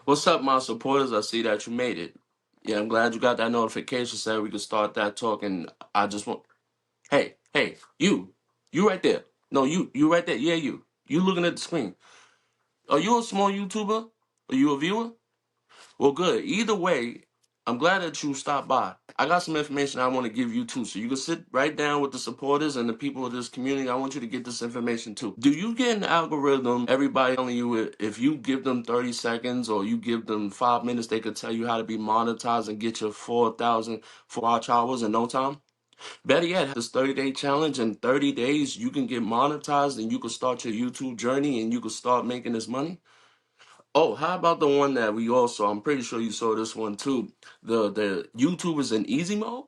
What's up, my supporters? I see that you made it. Yeah, I'm glad you got that notification so we can start that talk. And I just want, hey, you right there. No, you right there. Yeah, you looking at the screen. Are you a small YouTuber? Are you a viewer? Well, good. Either way, I'm glad that you stopped by. I got some information I want to give you too, so you can sit right down with the supporters and the people of this community. I want you to get this information too. Do you get an algorithm? Everybody telling you if you give them 30 seconds or you give them 5 minutes, they could tell you how to be monetized and get your 4,000 watch hours in no time. Better yet, this 30-day challenge. In 30 days, you can get monetized and you can start your YouTube journey and you can start making this money. Oh, how about the one that we also, I'm pretty sure you saw this one too. The YouTube is in easy mode?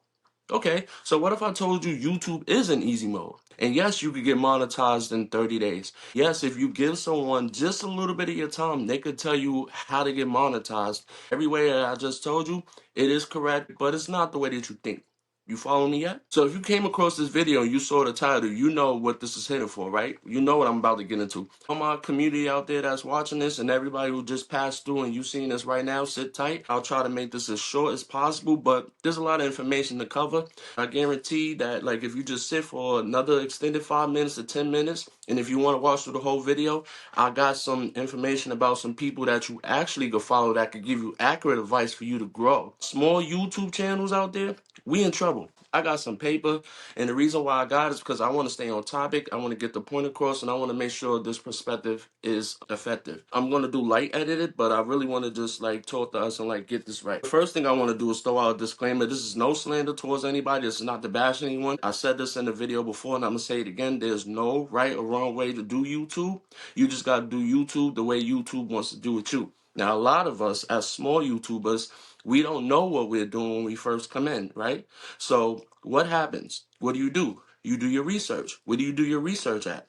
Okay, so what if I told you YouTube is in easy mode? And yes, you could get monetized in 30 days. Yes, if you give someone just a little bit of your time, they could tell you how to get monetized. Every way that I just told you, it is correct, but it's not the way that you think. You follow me yet? So if you came across this video and you saw the title, you know what this is hitting for, right? You know what I'm about to get into. All my community out there that's watching this and everybody who just passed through and you seeing this right now, sit tight. I'll try to make this as short as possible, but there's a lot of information to cover. I guarantee that like if you just sit for another extended 5 minutes to 10 minutes, and if you want to watch through the whole video, I got some information about some people that you actually could follow that could give you accurate advice for you to grow. Small YouTube channels out there, we in trouble. I got some paper, and the reason why I got it is because I want to stay on topic. I want to get the point across, and I want to make sure this perspective is effective. I'm going to do light edited, but I really want to just like talk to us and like get this right. The first thing I want to do is throw out a disclaimer. This is no slander towards anybody. This is not to bash anyone. I said this in the video before, and I'm going to say it again. There's no right or wrong way to do YouTube. You just got to do YouTube the way YouTube wants to do it you. Now, a lot of us as small YouTubers, we don't know what we're doing when we first come in, right? So what happens? What do? You do your research. Where do you do your research at?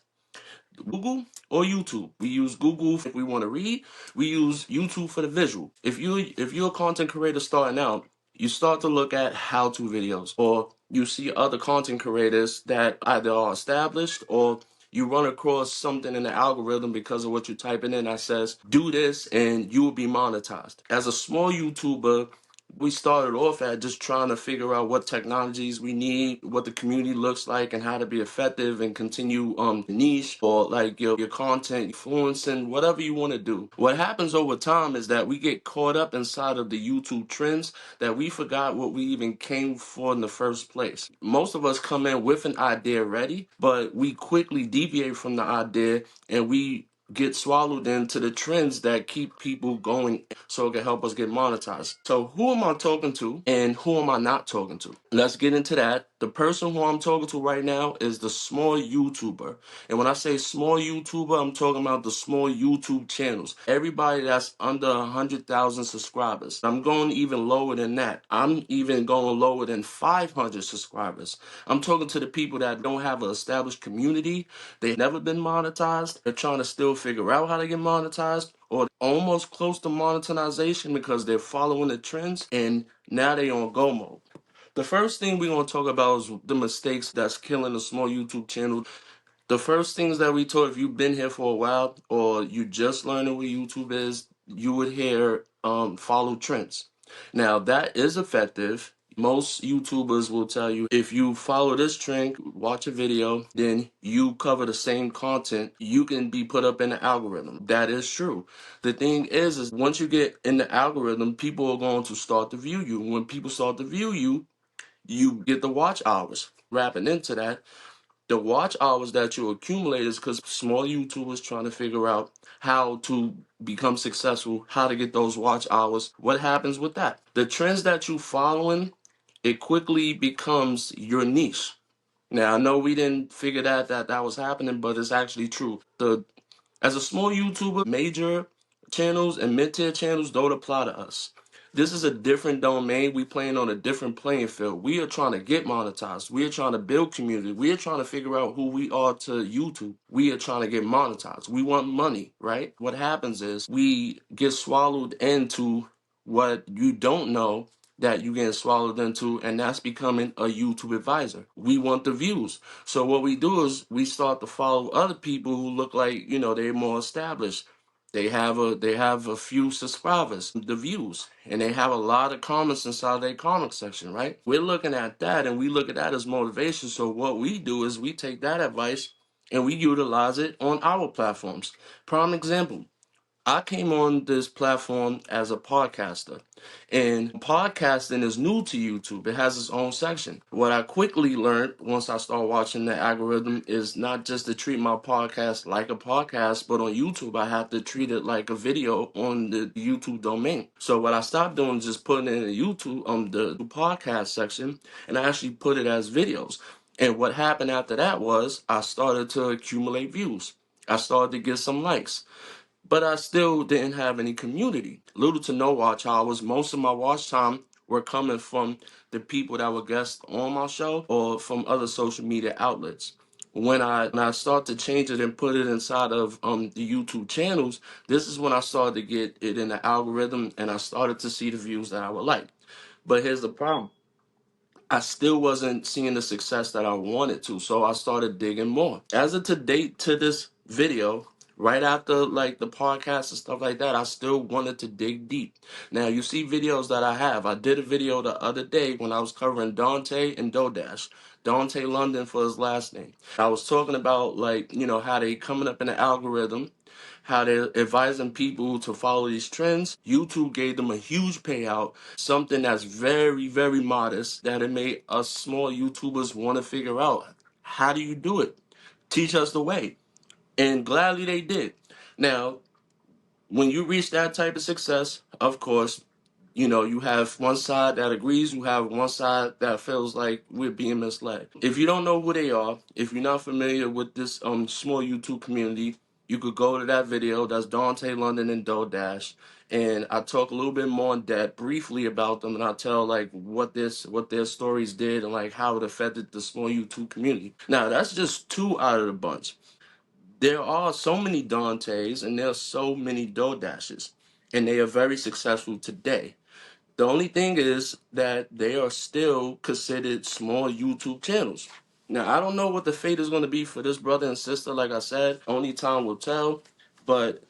Google or YouTube? We use Google if we want to read. We use YouTube for the visual. If you're a content creator starting out, you start to look at how-to videos, or you see other content creators that either are established or you run across something in the algorithm because of what you're typing in that says, do this and you will be monetized. As a small YouTuber, we started off at just trying to figure out what technologies we need, what the community looks like, and how to be effective and continue niche or like your content influencing whatever you want to do. What happens over time is that we get caught up inside of the YouTube trends that we forgot what we even came for in the first place. Most of us come in with an idea ready, but we quickly deviate from the idea and we get swallowed into the trends that keep people going so it can help us get monetized. So who am I talking to and who am I not talking to? Let's get into that. The person who I'm talking to right now is the small YouTuber. And when I say small YouTuber, I'm talking about the small YouTube channels. Everybody that's under 100,000 subscribers. I'm going even lower than that. I'm even going lower than 500 subscribers. I'm talking to the people that don't have an established community. They've never been monetized. They're trying to still figure out how to get monetized, or almost close to monetization because they're following the trends and now they on go mode. The first thing we're going to talk about is the mistakes that's killing a small YouTube channel. The first things that we taught, if you've been here for a while or you just learning what YouTube is, you would hear follow trends. Now, that is effective. Most YouTubers will tell you if you follow this trend, watch a video, then you cover the same content, you can be put up in the algorithm. That is true. The thing is once you get in the algorithm, people are going to start to view you. When people start to view you, you get the watch hours. Wrapping into that, the watch hours that you accumulate is because small YouTubers trying to figure out how to become successful, how to get those watch hours. What happens with that? The trends that you following, it quickly becomes your niche. Now I know we didn't figure that was happening, but it's actually true. As a small YouTuber, major channels and mid-tier channels don't apply to us. This is a different domain. We playing on a different playing field. We are trying to get monetized. We are trying to build community. We are trying to figure out who we are to YouTube. We are trying to get monetized. We want money, right? What happens is we get swallowed into what you don't know that you get swallowed into, and that's becoming a YouTube advisor. We want the views. So what we do is we start to follow other people who look like, they're more established. They have a few subscribers, the views, and they have a lot of comments inside their comment section, right? We're looking at that, and we look at that as motivation. So what we do is we take that advice and we utilize it on our platforms. Prime example. I came on this platform as a podcaster, and podcasting is new to YouTube. It has its own section. What I quickly learned once I started watching the algorithm is not just to treat my podcast like a podcast, but on YouTube, I have to treat it like a video on the YouTube domain. So what I stopped doing is just putting it in the YouTube, the podcast section, and I actually put it as videos. And what happened after that was I started to accumulate views. I started to get some likes, but I still didn't have any community. Little to no watch hours. Most of my watch time were coming from the people that were guests on my show or from other social media outlets. When I started to change it and put it inside of the YouTube channels, this is when I started to get it in the algorithm and I started to see the views that I would like. But here's the problem. I still wasn't seeing the success that I wanted to, so I started digging more. As of to date to this video, right after like the podcast and stuff like that, I still wanted to dig deep. Now you see videos that I have. I did a video the other day when I was covering Dante and Dodash. Dante London for his last name. I was talking about like, how they coming up in the algorithm, how they're advising people to follow these trends. YouTube gave them a huge payout, something that's very, very modest, that it made us small YouTubers want to figure out. How do you do it? Teach us the way. And gladly they did. Now, when you reach that type of success, of course, you have one side that agrees, you have one side that feels like we're being misled. If you don't know who they are, if you're not familiar with this small YouTube community, you could go to that video. That's Dante London and Dodash, and I talk a little bit more in depth, briefly about them, and I tell like what their stories did and like how it affected the small YouTube community. Now that's just two out of the bunch. There are so many Dantes and there are so many Dodashes, and they are very successful today. The only thing is that they are still considered small YouTube channels. Now, I don't know what the fate is going to be for this brother and sister. Like I said, only time will tell. But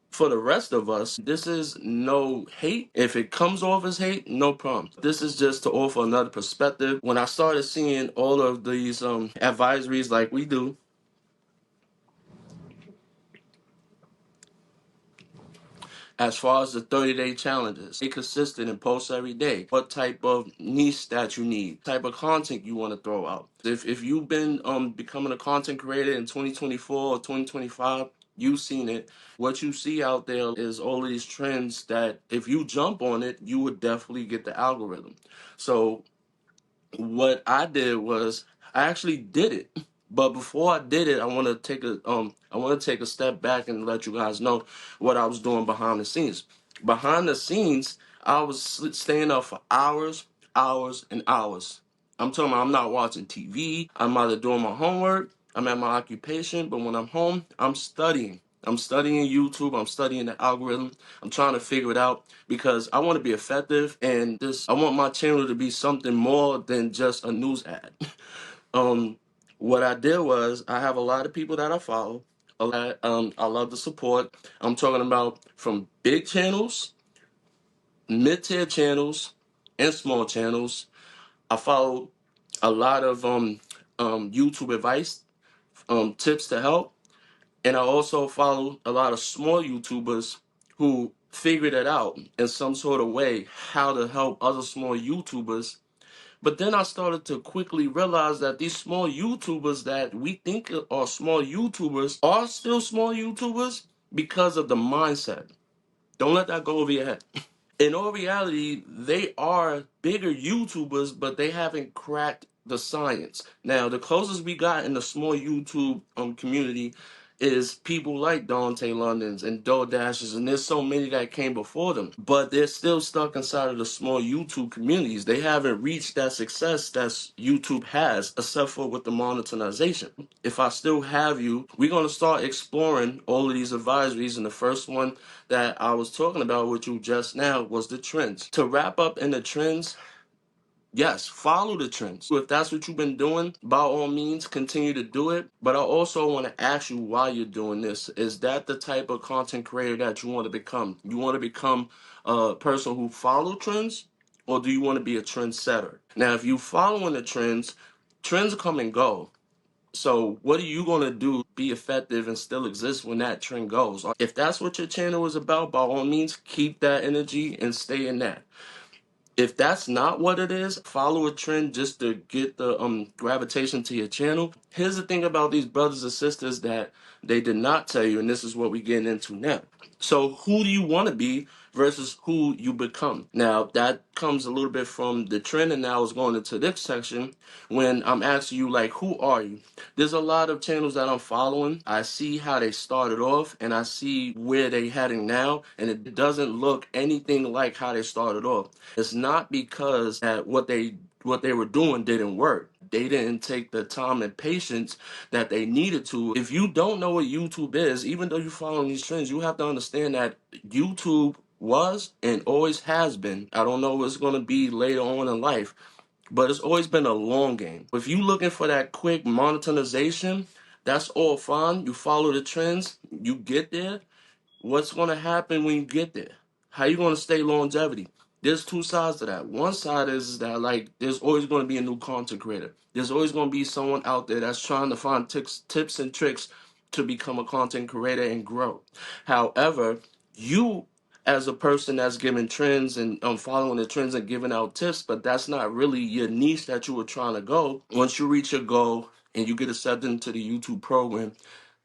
for the rest of us, this is no hate. If it comes off as hate, no problem. This is just to offer another perspective. When I started seeing all of these advisories like we do, as far as the 30-day challenges, stay consistent and post every day. What type of niche that you need, type of content you want to throw out. If you've been becoming a content creator in 2024 or 2025, you've seen it. What you see out there is all of these trends that if you jump on it, you would definitely get the algorithm. So what I did was I actually did it. But before I did it, I want to take a step back and let you guys know what I was doing behind the scenes. Behind the scenes, I was staying up for hours, hours, and hours. I'm talking about I'm not watching TV. I'm either doing my homework, I'm at my occupation, but when I'm home, I'm studying. I'm studying YouTube, I'm studying the algorithm, I'm trying to figure it out because I want to be effective and I want my channel to be something more than just a news ad. um what I did was I have a lot of people that I follow. I love the support. I'm talking about from big channels, mid-tier channels, and small channels. I follow a lot of YouTube advice, tips to help, and I also follow a lot of small YouTubers who figured it out in some sort of way how to help other small YouTubers. But then I started to quickly realize that these small YouTubers that we think are small YouTubers are still small YouTubers because of the mindset. Don't let that go over your head. In all reality, they are bigger YouTubers, but they haven't cracked the science. Now, the closest we got in the small YouTube community is people like Dante Londons and Doe Dashes, and there's so many that came before them, but they're still stuck inside of the small YouTube communities. They haven't reached that success that YouTube has, except for with the monetization. If I still have you, we're going to start exploring all of these advisories, and the first one that I was talking about with you just now was the trends. To wrap up in the trends, Yes, follow the trends. If that's what you've been doing, by all means, continue to do it. But I also want to ask you why you're doing this. Is that the type of content creator that you want to become? You want to become a person who follow trends, or do you want to be a trendsetter? Now, if you following the trends, trends come and go. So what are you going to do to be effective and still exist when that trend goes? If that's what your channel is about, by all means, keep that energy and stay in that. If that's not what it is, follow a trend just to get the gravitation to your channel. Here's the thing about these brothers and sisters that they did not tell you, and this is what we're getting into now. So who do you want to be versus who you become? Now that comes a little bit from the trend, and now it's going into this section when I'm asking you like, who are you? There's a lot of channels that I'm following. I see how they started off and I see where they heading now, and it doesn't look anything like how they started off. It's not because that what they were doing didn't work. They didn't take the time and patience that they needed to. If you don't know what YouTube is, even though you're following these trends, you have to understand that YouTube was and always has been. I don't know what it's going to be later on in life, but it's always been a long game. If you looking for that quick monetization, that's all fine. You follow the trends, you get there. What's going to happen when you get there? How you going to stay longevity? There's two sides to that. One side is that like there's always going to be a new content creator. There's always going to be someone out there that's trying to find tips and tricks to become a content creator and grow. However, you as a person that's giving trends and following the trends and giving out tips, but that's not really your niche that you were trying to go. Once you reach your goal and you get accepted into the YouTube program,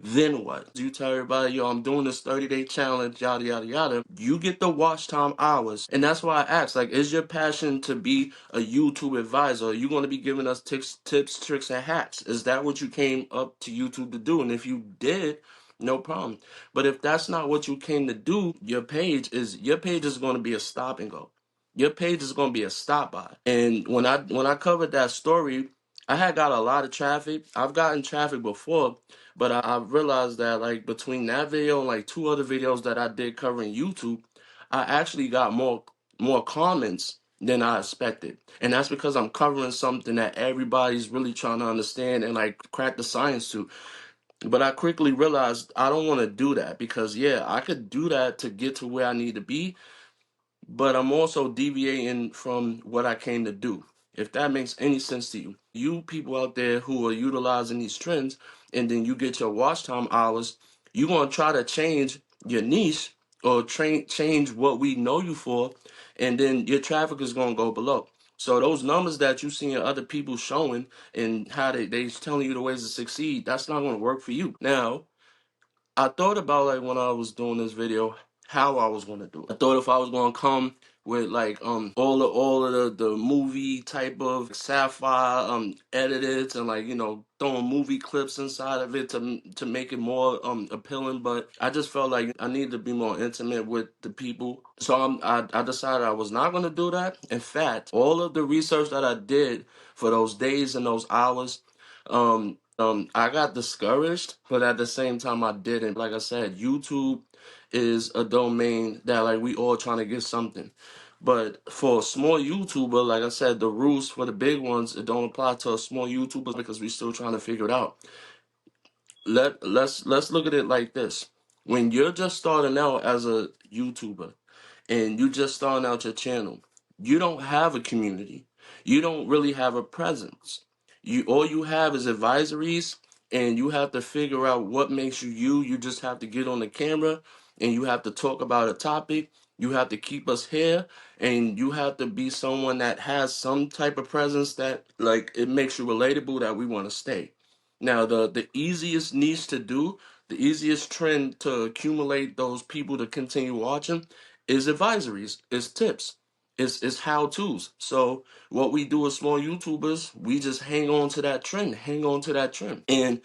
then what? You tell everybody, yo, I'm doing this 30-day challenge, yada, yada, yada. You get the watch time hours. And that's why I asked, like, is your passion to be a YouTube advisor? Are you going to be giving us tips, tricks, and hacks? Is that what you came up to YouTube to do? And if you did, no problem. But if that's not what you came to do, your page is going to be a stop and go. Your page is going to be a stop by. And when I covered that story, I had got a lot of traffic. I've gotten traffic before, but I realized that like between that video and like two other videos that I did covering YouTube, I actually got more comments than I expected. And that's because I'm covering something that everybody's really trying to understand and like crack the science to. But I quickly realized I don't want to do that because yeah, I could do that to get to where I need to be, but I'm also deviating from what I came to do. If that makes any sense to you. You people out there who are utilizing these trends and then you get your watch time hours, you're going to try to change your niche or change what we know you for, and then your traffic is going to go below. So those numbers that you see in other people showing and how they telling you the ways to succeed, that's not going to work for you. Now, I thought about like when I was doing this video, how I was gonna do it. I thought if I was gonna come with like all of the movie type of sapphire edits and like throwing movie clips inside of it to make it more appealing, but I just felt like I needed to be more intimate with the people. So I decided I was not gonna do that. In fact, all of the research that I did for those days and those hours, I got discouraged, but at the same time I didn't. Like I said, YouTube is a domain that like we all trying to get something. But for a small YouTuber, like I said, the rules for the big ones, it don't apply to a small YouTubers because we still trying to figure it out. Let's look at it like this. When you're just starting out as a YouTuber, and you just starting out your channel, you don't have a community. You don't really have a presence. You all you have is advisories, and you have to figure out what makes you you. You just have to get on the camera and you have to talk about a topic. You have to keep us here, and you have to be someone that has some type of presence that like it makes you relatable that we want to stay. Now the easiest niche to do, the easiest trend to accumulate those people to continue watching is advisories, is tips, is how to's. So what we do as small YouTubers, we just hang on to that trend, hang on to that trend. And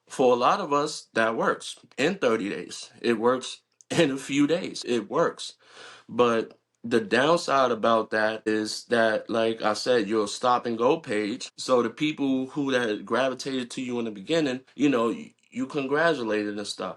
for a lot of us, that works in 30 days. It works in a few days. It works. But the downside about that is that, like I said, your stop and go page. So the people who that gravitated to you in the beginning, you congratulated and stuff.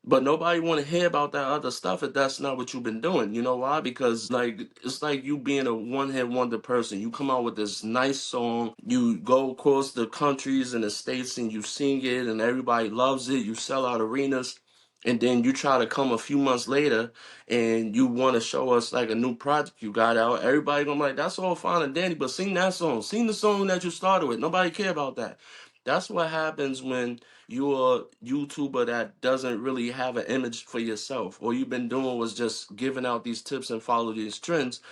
But nobody want to hear about that other stuff if that's not what you've been doing. You know why? Because like it's like you being a one-hit wonder person. You come out with this nice song, you go across the countries and the states and you sing it and everybody loves it. You sell out arenas. And then you try to come a few months later and you want to show us like a new project you got out. Everybody gonna be like, that's all fine and dandy, but sing that song. Sing the song that you started with. Nobody care about that. That's what happens when you're a YouTuber that doesn't really have an image for yourself. All you've been doing was just giving out these tips and follow these trends.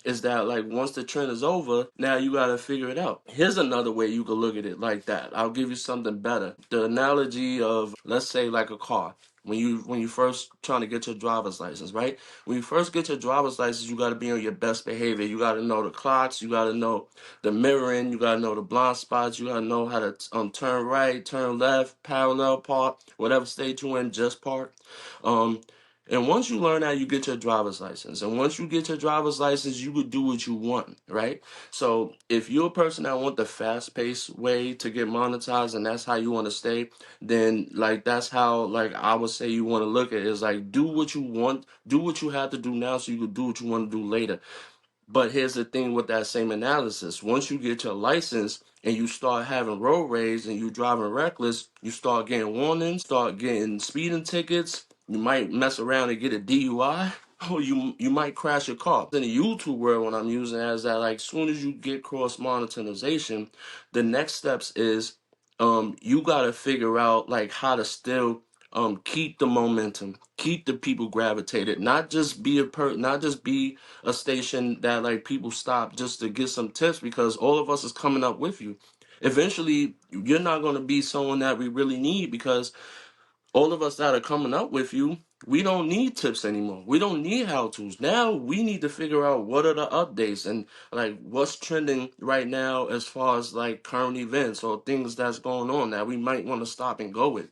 Is that like once the trend is over, now you gotta figure it out. Here's another way you could look at it like that. I'll give you something better. The analogy of, let's say, like a car. When you first trying to get your driver's license, right? When you first get your driver's license, you gotta be on your best behavior. You gotta know the clocks, you gotta know the mirroring, you gotta know the blind spots, you gotta know how to turn right, turn left, parallel park, whatever state you're in, just park. Um, and once you learn that, you get your driver's license. And once you get your driver's license, you could do what you want, right? So if you're a person that want the fast-paced way to get monetized and that's how you want to stay, then like that's how like I would say you want to look at it is like do what you want, do what you have to do now so you could do what you want to do later. But here's the thing with that same analysis. Once you get your license and you start having road rage and you driving reckless, you start getting warnings, start getting speeding tickets. You might mess around and get a DUI, or you might crash your car. In the YouTube world, what I'm using as that like soon as you get cross monetization, the next steps is you gotta figure out like how to still keep the momentum, keep the people gravitated, not just be a station that like people stop just to get some tips because all of us is coming up with you. Eventually, you're not going to be someone that we really need because all of us that are coming up with you, we don't need tips anymore. We don't need how to's. Now we need to figure out what are the updates and like what's trending right now as far as like current events or things that's going on that we might want to stop and go with.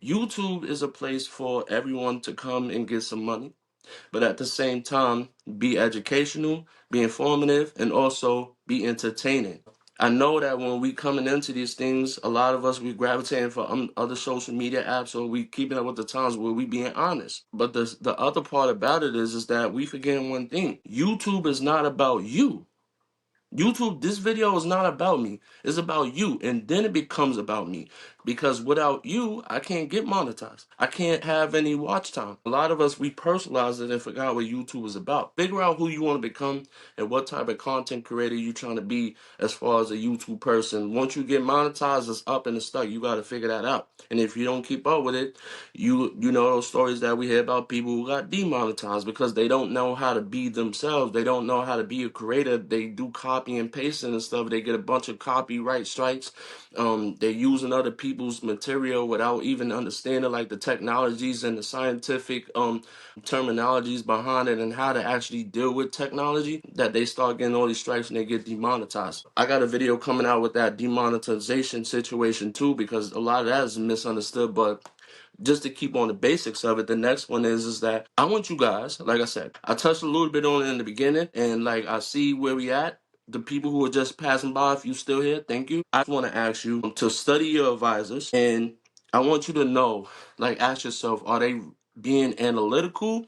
YouTube is a place for everyone to come and get some money, but at the same time, be educational, be informative, and also be entertaining. I know that when we coming into these things, a lot of us we gravitating for other social media apps, or we keeping up with the times where we being honest. But the other part about it is that we forgetting one thing: YouTube is not about you. YouTube, this video is not about me. It's about you. And then it becomes about me. Because without you, I can't get monetized. I can't have any watch time. A lot of us, we personalized it and forgot what YouTube is about. Figure out who you want to become and what type of content creator you're trying to be as far as a YouTube person. Once you get monetized, it's up and it's stuck. You got to figure that out. And if you don't keep up with it, you know those stories that we hear about people who got demonetized because they don't know how to be themselves. They don't know how to be a creator. They do copy and pasting and stuff. They get a bunch of copyright strikes. They're using other people's material without even understanding like the technologies and the scientific terminologies behind it and how to actually deal with technology, that they start getting all these strikes and they get demonetized. I got a video coming out with that demonetization situation too because a lot of that is misunderstood. But just to keep on the basics of it, the next one is that I want you guys, like I said, I touched a little bit on it in the beginning, and like I see where we at. The people who are just passing by, if you still here, thank you. I just want to ask you to study your advisors, and I want you to know, like, ask yourself, are they being analytical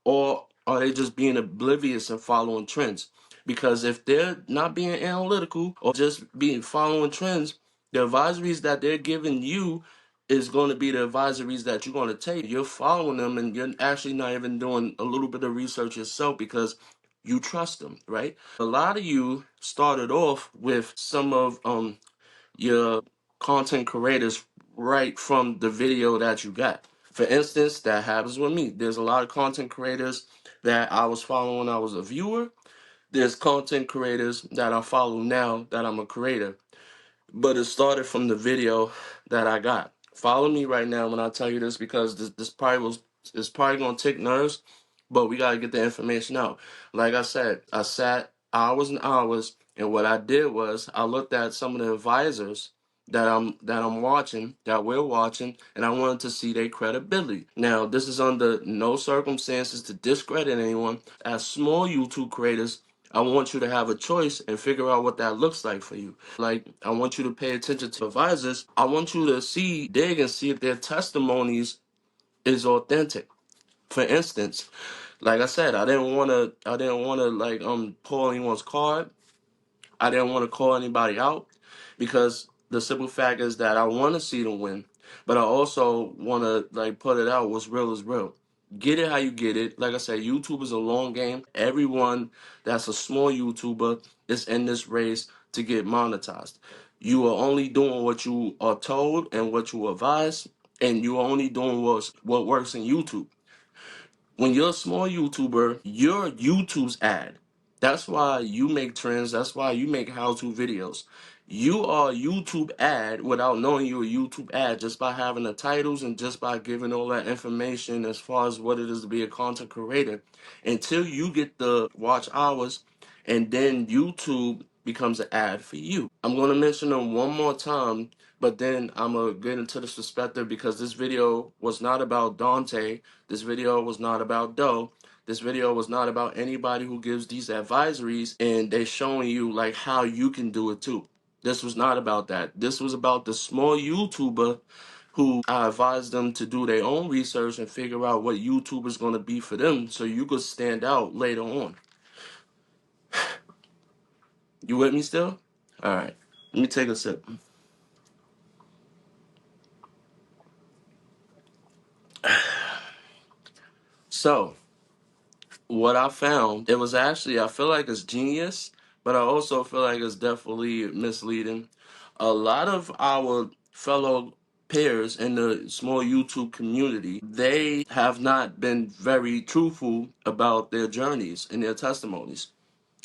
or are they just being oblivious and following trends? Because if they're not being analytical or just being following trends, the advisories that they're giving you is going to be the advisories that you're going to take. You're following them and you're actually not even doing a little bit of research yourself because you trust them, right? A lot of you started off with some of your content creators right from the video that you got. For instance, that happens with me. There's a lot of content creators that I was following when I was a viewer. There's content creators that I follow now that I'm a creator. But it started from the video that I got. Follow me right now when I tell you this because this probably was it's probably gonna take nerves, but we gotta get the information out. Like I said, I sat hours and hours, and what I did was I looked at some of the advisors that I'm watching, that we're watching, and I wanted to see their credibility. Now, this is under no circumstances to discredit anyone. As small YouTube creators, I want you to have a choice and figure out what that looks like for you. Like, I want you to pay attention to advisors. I want you to dig and see if their testimonies is authentic. For instance, like I said, I didn't wanna like pull anyone's card. I didn't want to call anybody out because the simple fact is that I want to see them win, but I also want to like put it out. What's real is real. Get it how you get it. Like I said, YouTube is a long game. Everyone that's a small YouTuber is in this race to get monetized. You are only doing what you are told and what you advise, and you are only doing what works in YouTube. When you're a small YouTuber, you're YouTube's ad. That's why you make trends. That's why you make how-to videos. You are a YouTube ad without knowing you're a YouTube ad just by having the titles and just by giving all that information as far as what it is to be a content creator. Until you get the watch hours, and then YouTube becomes an ad for you. I'm going to mention them one more time, but then I'm going to get into this perspective because this video was not about Dante. This video was not about Doe. This video was not about anybody who gives these advisories and they showing you like how you can do it too. This was not about that. This was about the small YouTuber who I advised them to do their own research and figure out what YouTube is going to be for them so you could stand out later on. You with me still? All right. Let me take a sip. So, what I found, it was actually, I feel like it's genius, but I also feel like it's definitely misleading. A lot of our fellow peers in the small YouTube community, they have not been very truthful about their journeys and their testimonies.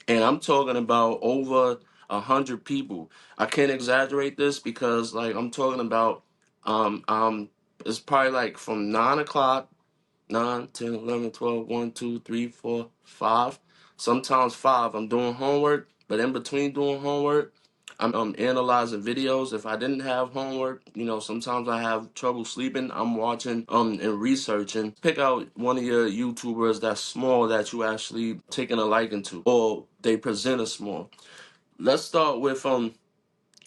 And I'm talking about over 100 people. I can't exaggerate this because, like, I'm talking about, it's probably like from 9 o'clock 9, 10, 11, 12, 1, 2, 3, 4, 5. Sometimes 5. I'm doing homework, but in between doing homework, I'm analyzing videos. If I didn't have homework, sometimes I have trouble sleeping. I'm watching and researching. Pick out one of your YouTubers that's small that you actually taking a liking to, or they present as small. Let's start with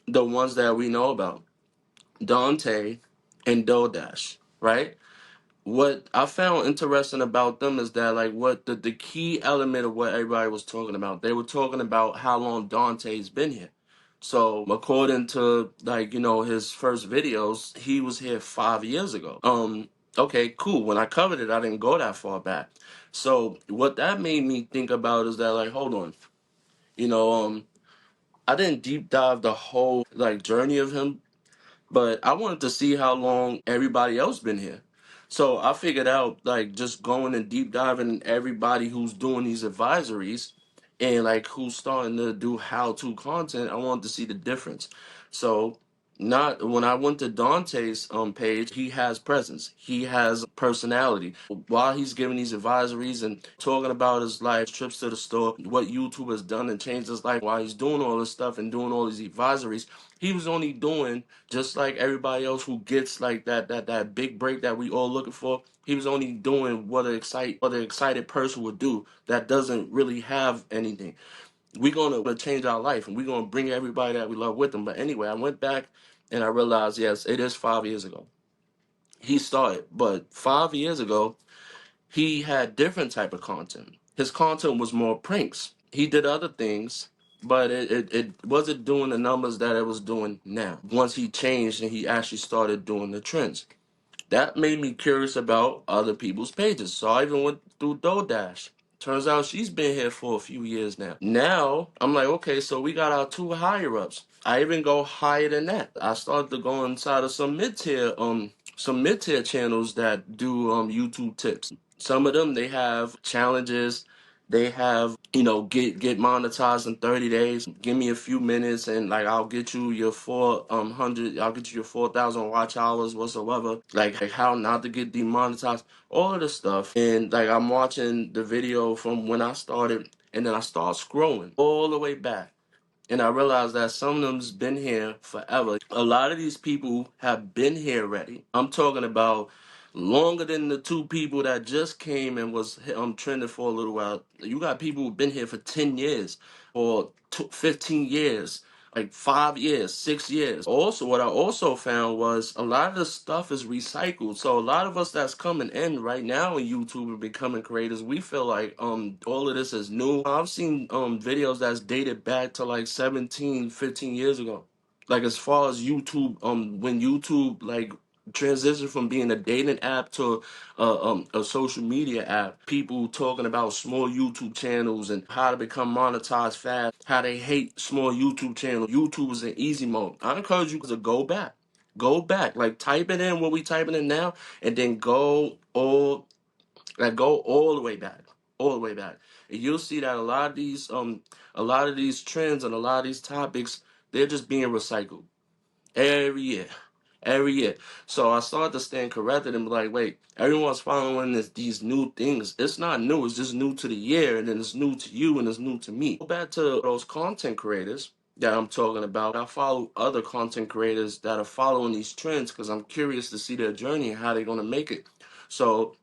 the ones that we know about, Dante and Dodash, right? What I found interesting about them is that like what the key element of what everybody was talking about. They were talking about how long Dante's been here. So according to like, his first videos, he was here 5 years ago. Okay, cool. When I covered it, I didn't go that far back. So what that made me think about is that like, hold on. You know, I didn't deep dive the whole like journey of him, but I wanted to see how long everybody else been here. So I figured out like just going and deep diving everybody who's doing these advisories and like who's starting to do how-to content. I wanted to see the difference. So not when I went to Dante's page, he has presence. He has personality. While he's giving these advisories and talking about his life, trips to the store, what YouTube has done and changed his life while he's doing all this stuff and doing all these advisories, he was only doing just like everybody else who gets like that big break that we all looking for. He was only doing what an excited person would do that doesn't really have anything. We're gonna change our life and we're gonna bring everybody that we love with them. But anyway, I went back and I realized yes, it is 5 years ago. He started, but 5 years ago, he had different type of content. His content was more pranks. He did other things, but it wasn't doing the numbers that it was doing now. Once he changed and he actually started doing the trends. That made me curious about other people's pages. So I even went through Dodash. Turns out she's been here for a few years now. Now I'm like, okay, so we got our two higher ups. I even go higher than that. I started to go inside of some mid tier channels that do YouTube tips. Some of them they have challenges. They have, get monetized in 30 days. Give me a few minutes and like I'll get you your 400, I'll get you your 4,000 watch hours whatsoever. Like how not to get demonetized, all of this stuff. And like I'm watching the video from when I started and then I start scrolling all the way back. And I realized that some of them's been here forever. A lot of these people have been here already. I'm talking about longer than the two people that just came and was trending for a little while. You got people who've been here for 10 years or 15 years. like 5 years, 6 years. Also, what I also found was a lot of the stuff is recycled. So a lot of us that's coming in right now in YouTube and becoming creators, we feel like all of this is new. I've seen videos that's dated back to like 17, 15 years ago. Like as far as YouTube, when YouTube like transitioned from being a dating app to a social media app, people talking about small YouTube channels and how to become monetized fast, how they hate small YouTube channels. YouTube is in easy mode. I encourage you to go back. Go back. Like type it in what we typing in now and then go all the way back. All the way back. And you'll see that a lot of these trends and a lot of these topics, they're just being recycled every year, every year. So I started to stand corrected and be like, wait, everyone's following these new things. It's not new. It's just new to the year, and then it's new to you, and it's new to me. Go back to those content creators that I'm talking about. I follow other content creators that are following these trends because I'm curious to see their journey and how they're going to make it. So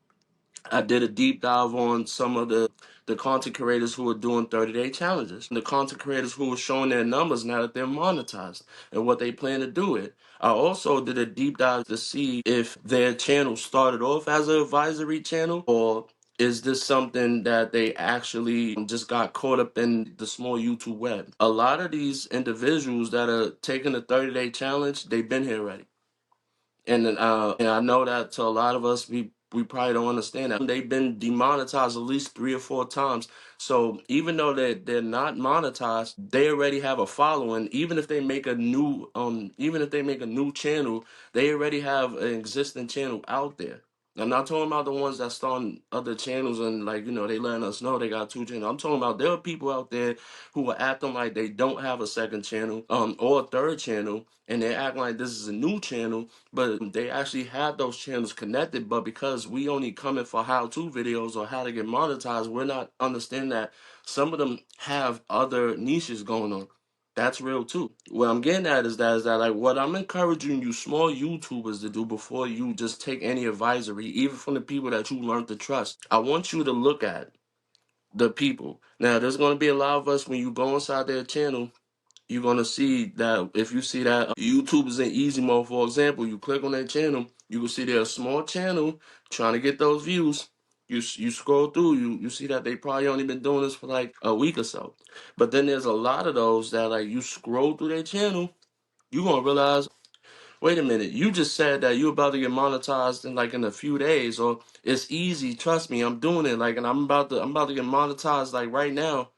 I did a deep dive on some of the content creators who are doing 30-day challenges, and the content creators who are showing their numbers now that they're monetized and what they plan to do it. I also did a deep dive to see if their channel started off as an advisory channel or is this something that they actually just got caught up in the small YouTube web. A lot of these individuals that are taking the 30-day challenge, they've been here already. And I know that to a lot of us, we probably don't understand that they've been demonetized at least 3 or 4 times. So even though they're not monetized, they already have a following. Even if they make a new channel, they already have an existing channel out there. I'm not talking about the ones that start on other channels and like they letting us know they got 2 channels. I'm talking about there are people out there who are acting like they don't have a second channel or a third channel, and they're acting like this is a new channel, but they actually have those channels connected. But because we only coming for how-to videos or how to get monetized, we're not understanding that some of them have other niches going on. That's real too. What I'm getting at is that like what I'm encouraging you small YouTubers to do before you just take any advisory, even from the people that you learn to trust. I want you to look at the people. Now, there's going to be a lot of us when you go inside their channel, you're gonna see that if you see that YouTube is in easy mode, for example, you click on that channel, you will see they're a small channel trying to get those views. You scroll through, you see that they probably only been doing this for like a week or so. But then there's a lot of those that like you scroll through their channel, you're gonna realize, wait a minute, you just said that you're about to get monetized in a few days, or it's easy, trust me, I'm doing it, like, and I'm about to get monetized like right now.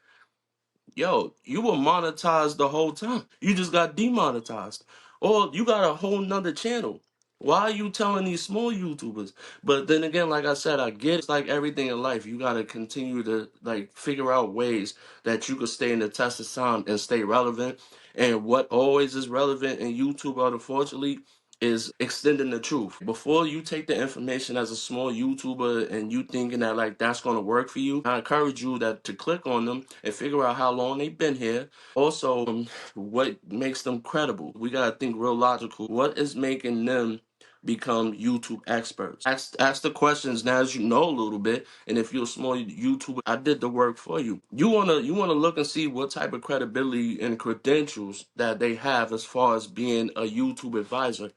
Yo, you were monetized the whole time. You just got demonetized. Or you got a whole nother channel. Why are you telling these small YouTubers? But then again, like I said, I get it's like everything in life. You gotta continue to like figure out ways that you could stay in the test of time and stay relevant. And what always is relevant in YouTube, unfortunately, is extending the truth. Before you take the information as a small YouTuber and you thinking that like that's gonna work for you, I encourage you that to click on them and figure out how long they've been here. Also, what makes them credible. We gotta think real logical. What is making them become YouTube experts? Ask the questions now as you know a little bit. And if you're a small YouTuber, I did the work for you. You wanna look and see what type of credibility and credentials that they have as far as being a YouTube advisor.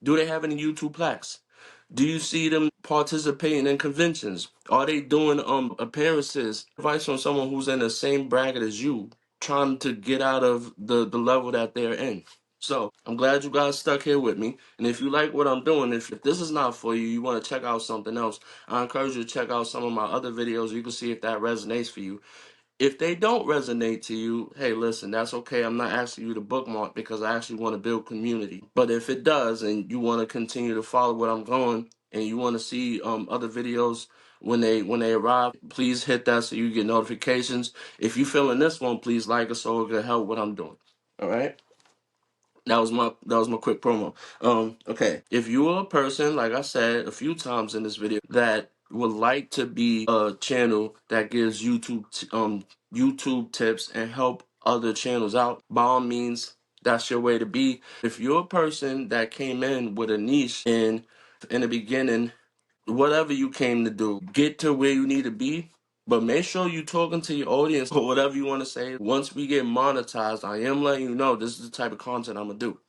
Do they have any YouTube plaques? Do you see them participating in conventions? Are they doing appearances? Advice from someone who's in the same bracket as you, trying to get out of the level that they're in. So I'm glad you guys stuck here with me. And if you like what I'm doing, if this is not for you, you want to check out something else, I encourage you to check out some of my other videos. You can see if that resonates for you. If they don't resonate to you, hey, listen, that's okay. I'm not asking you to bookmark because I actually want to build community. But if it does and you want to continue to follow what I'm going and you want to see other videos when they arrive, please hit that so you get notifications. If you feeling this one, please like it so it can help what I'm doing. All right? That was my quick promo. Okay. If you are a person, like I said a few times in this video, that would like to be a channel that gives YouTube tips and help other channels out, by all means, that's your way to be. If you're a person that came in with a niche in the beginning, whatever you came to do, get to where you need to be, But make sure you talking to your audience or whatever you want to say. Once we get monetized, I am letting you know this is the type of content I'm gonna do.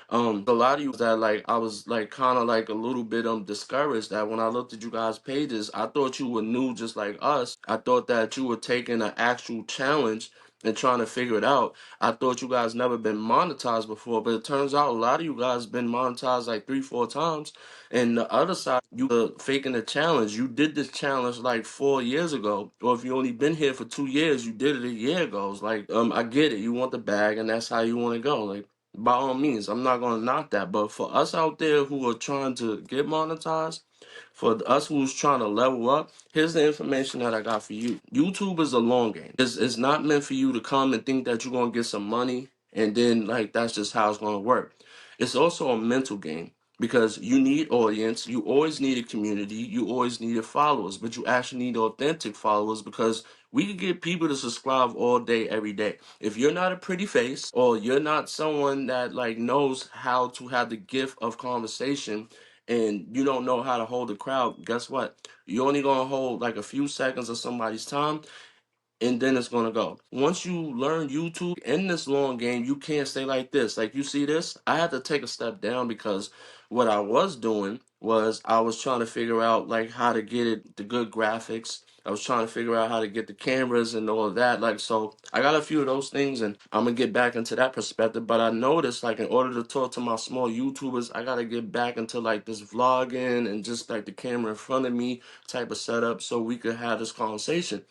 A lot of you that like I was like kind of like a little bit discouraged that when I looked at you guys' pages, I thought you were new just like us. I thought that you were taking an actual challenge and trying to figure it out. I thought you guys never been monetized before, but it turns out a lot of you guys been monetized like 3, 4 times. And the other side, you were faking the challenge. You did this challenge like 4 years ago, or if you only been here for 2 years, you did it a year ago. It's like, I get it. You want the bag, and that's how you want to go. Like, by all means, I'm not gonna knock that. But for us out there who are trying to get monetized, for us who's trying to level up, here's the information that I got for you. YouTube is a long game. It's not meant for you to come and think that you're gonna get some money and then like that's just how it's gonna work. It's also a mental game because you need audience, you always need a community, you always needed followers, but you actually need authentic followers because we can get people to subscribe all day, every day. If you're not a pretty face or you're not someone that like knows how to have the gift of conversation and you don't know how to hold a crowd, guess what? You're only gonna hold like a few seconds of somebody's time and then it's gonna go. Once you learn YouTube in this long game, you can't stay like this. Like you see this, I had to take a step down because what I was doing was I was trying to figure out like how to get it the good graphics. I was trying to figure out how to get the cameras and all of that. Like so I got a few of those things and I'm gonna get back into that perspective. But I noticed like in order to talk to my small YouTubers, I gotta get back into like this vlogging and just like the camera in front of me type of setup so we could have this conversation.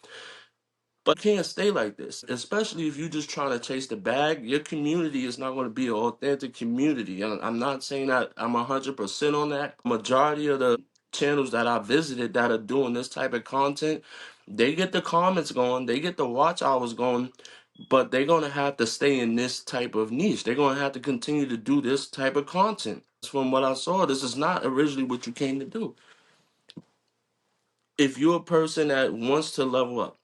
But you can't stay like this, especially if you're just trying to chase the bag. Your community is not going to be an authentic community. And I'm not saying that I'm 100% on that. Majority of the channels that I visited that are doing this type of content, they get the comments going, they get the watch hours going, but they're going to have to stay in this type of niche. They're going to have to continue to do this type of content. From what I saw, this is not originally what you came to do. If you're a person that wants to level up,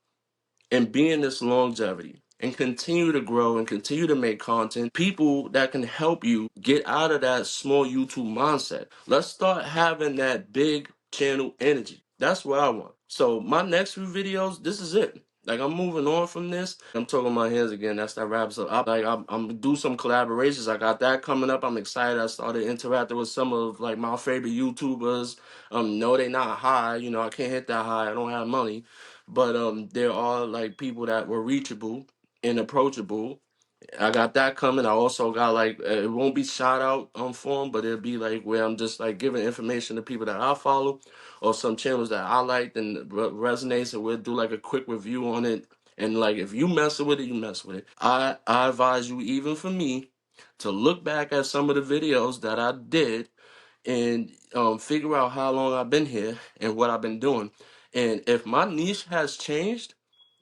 and be in this longevity and continue to grow and continue to make content, people that can help you get out of that small YouTube mindset. Let's start having that big channel energy. That's what I want. So my next few videos, this is it. Like I'm moving on from this. I'm talking my hands again. That's that wraps up. I'm gonna do some collaborations. I got that coming up. I'm excited. I started interacting with some of like my favorite YouTubers. No, they not high. You know, I can't hit that high. I don't have money, but there are like people that were reachable and approachable. I got that coming. I also got like it won't be shout out form, but it'll be like where I'm just like giving information to people that I follow or some channels that I liked and resonates, and we'll do like a quick review on it. And like if you mess with it, you mess with it. I advise you, even for me, to look back at some of the videos that I did and figure out how long I've been here and what I've been doing. And if my niche has changed,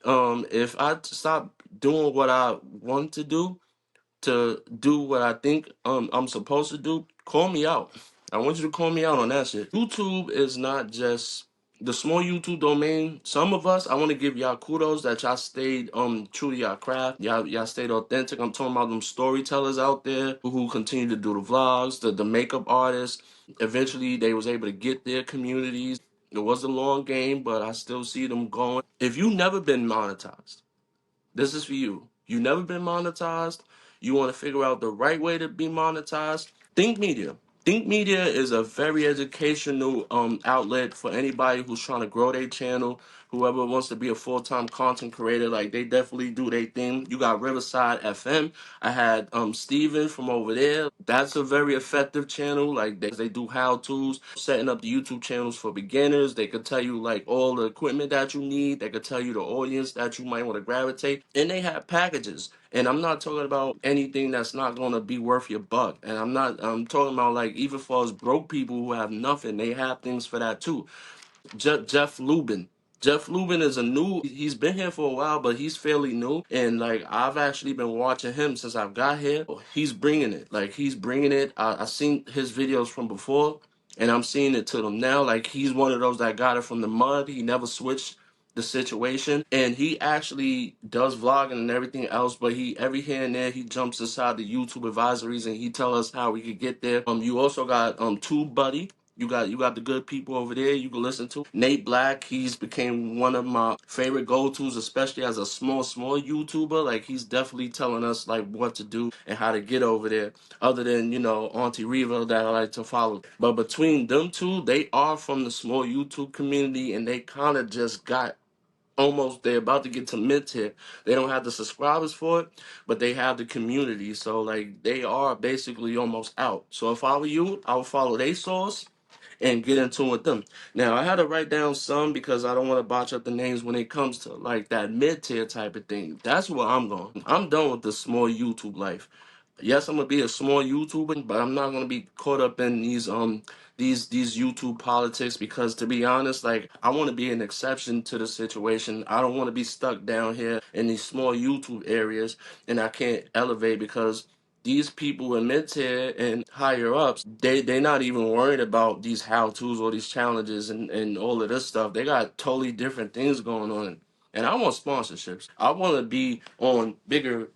if I stop doing what I want to do what I think I'm supposed to do, call me out. I want you to call me out on that shit. YouTube is not just the small YouTube domain. Some of us, I want to give y'all kudos that y'all stayed true to y'all craft. Y'all stayed authentic. I'm talking about them storytellers out there who continue to do the vlogs, the makeup artists. Eventually they was able to get their communities. It was a long game, but I still see them going. If you never been monetized, this is for you. You never been monetized. You want to figure out the right way to be monetized. Think Media. Think Media is a very educational outlet for anybody who's trying to grow their channel. Whoever wants to be a full-time content creator, like they definitely do their thing. You got Riverside FM. I had Steven from over there. That's a very effective channel. Like they do how-tos, setting up the YouTube channels for beginners. They could tell you like all the equipment that you need. They could tell you the audience that you might want to gravitate. And they have packages. And I'm not talking about anything that's not going to be worth your buck. And I'm talking about like even for us broke people who have nothing, they have things for that too. Jeff Lubin. Jeff Lubin is he's been here for a while, but he's fairly new. And like, I've actually been watching him since I've got here. He's bringing it. Like, he's bringing it. I've seen his videos from before, and I'm seeing it to them now. Like, he's one of those that got it from the mud. He never switched the situation, and he actually does vlogging and everything else, but he every here and there he jumps aside the YouTube advisories and he tell us how we could get there. You also got TubeBuddy. You got the good people over there you can listen to. Nate Black, he's became one of my favorite go-tos, especially as a small YouTuber. Like he's definitely telling us like what to do and how to get over there. Other than Auntie Reva that I like to follow, but between them two, they are from the small YouTube community, and they kind of just got almost they're about to get to mid tier. They don't have the subscribers for it, but they have the community. So like they are basically almost out. So if I were you, I would follow their source and get into it with them. Now I had to write down some because I don't want to botch up the names when it comes to like that mid tier type of thing. That's where I'm going. I'm done with the small YouTube life. Yes, I'm gonna be a small YouTuber, but I'm not gonna be caught up in these YouTube politics because to be honest, like I want to be an exception to the situation. I don't want to be stuck down here in these small YouTube areas and I can't elevate because these people in mid tier and higher ups, they not even worried about these how tos or these challenges and all of this stuff. They got totally different things going on. And I want sponsorships. I want to be on bigger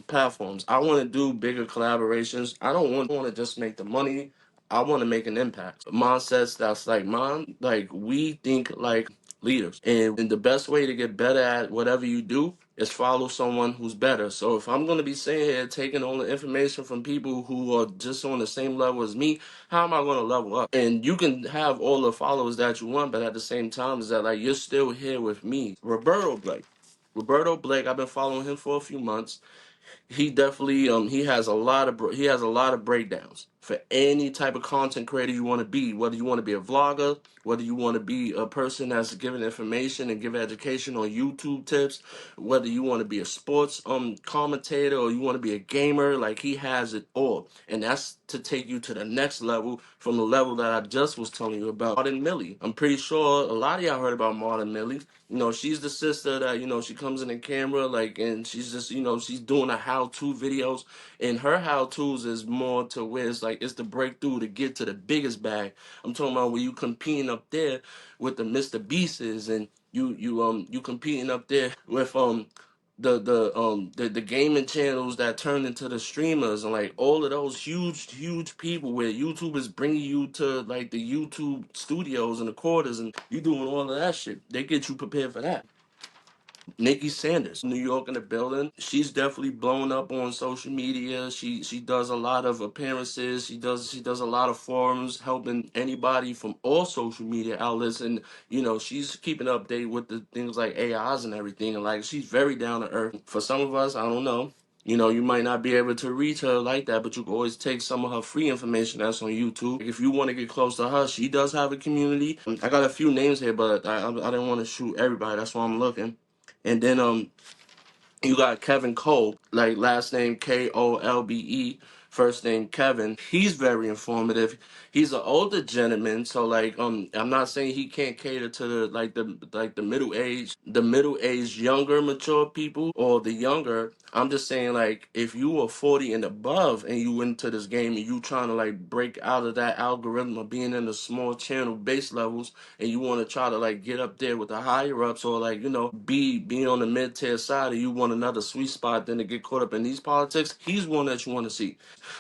platforms. I want to do bigger collaborations. I don't want to just make the money. I want to make an impact. Mindsets that's like mine. Like we think like leaders, and the best way to get better at whatever you do is follow someone who's better. So if I'm gonna be sitting here taking all the information from people who are just on the same level as me, how am I gonna level up? And you can have all the followers that you want, but at the same time, is that like you're still here with me, Roberto Blake. Roberto Blake, I've been following him for a few months. He definitely he has a lot of breakdowns for any type of content creator you want to be, whether you want to be a vlogger, whether you want to be a person that's giving information and give education on YouTube tips, whether you want to be a sports commentator or you want to be a gamer. Like he has it all, and that's to take you to the next level from the level that I just was telling you about. Martin Millie, I'm pretty sure a lot of y'all heard about Martin Millie. She's the sister that, she comes in the camera, like, and she's just, she's doing a how-to videos. And her how-tos is more to where it's like, it's the breakthrough to get to the biggest bag. I'm talking about where you competing up there with the Mr. Beasts and you competing up there with, the gaming channels that turn into the streamers and like all of those huge people where YouTube is bringing you to like the YouTube studios and the quarters and you doing all of that shit. They get you prepared for that. Nikki Sanders, New York in the building. She's definitely blown up on social media. She does a lot of appearances. She does a lot of forums, helping anybody from all social media outlets. And she's keeping update with the things like AIs and everything. And like she's very down to earth. For some of us, I don't know. You might not be able to reach her like that, but you can always take some of her free information that's on YouTube. If you want to get close to her, she does have a community. I got a few names here, but I didn't want to shoot everybody. That's why I'm looking. And then you got Kevin Cole, like last name Kolbe, first name Kevin. He's very informative. He's an older gentleman, so like I'm not saying he can't cater to the middle aged younger mature people or the younger. I'm just saying like if you are 40 and above and you into this game and you trying to like break out of that algorithm of being in the small channel base levels and you want to try to like get up there with the higher ups or like be on the mid tier side and you want another sweet spot than to get caught up in these politics, he's one that you want to see.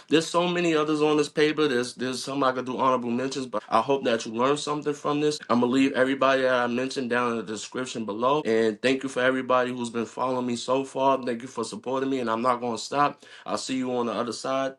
There's so many others on this paper. There's some I could do honorable mentions, but I hope that you learned something from this. I'm gonna leave everybody that I mentioned down in the description below. And thank you for everybody who's been following me so far. Thank you for supporting me, and I'm not gonna stop. I'll see you on the other side.